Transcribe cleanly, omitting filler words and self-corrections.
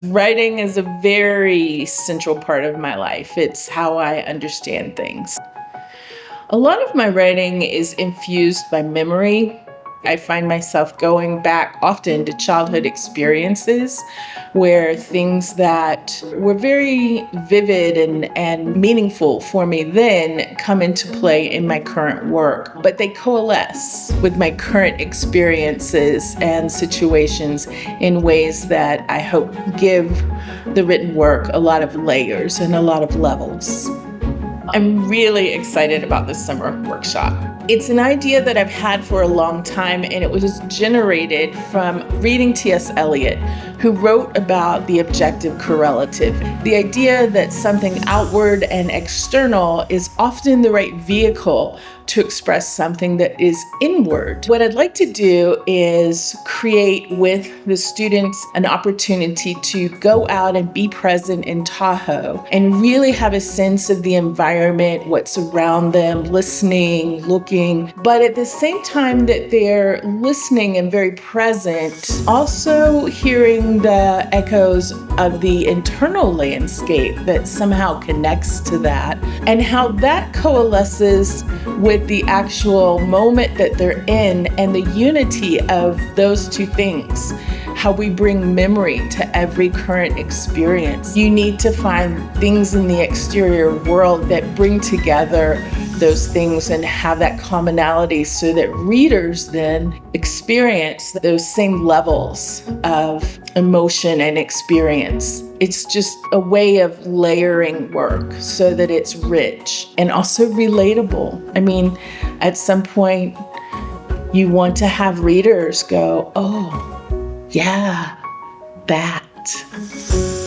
Writing is a very central part of my life. It's how I understand things. A lot of my writing is infused by memory. I find myself going back often to childhood experiences where things that were very vivid and meaningful for me then come into play in my current work. But they coalesce with my current experiences and situations in ways that I hope give the written work a lot of layers and a lot of levels. I'm really excited about this summer workshop. It's an idea that I've had for a long time, and it was generated from reading T.S. Eliot, who wrote about the objective correlative. The idea that something outward and external is often the right vehicle to express something that is inward. What I'd like to do is create with the students an opportunity to go out and be present in Tahoe and really have a sense of the environment, what's around them, listening, looking, but at the same time that they're listening and very present, also hearing the echoes of the internal landscape that somehow connects to that, and how that coalesces with the actual moment that they're in and the unity of those two things. How we bring memory to every current experience. You need to find things in the exterior world that bring together those things and have that commonality so that readers then experience those same levels of emotion and experience. It's just a way of layering work so that it's rich and also relatable. I mean, at some point, you want to have readers go, oh, yeah, that.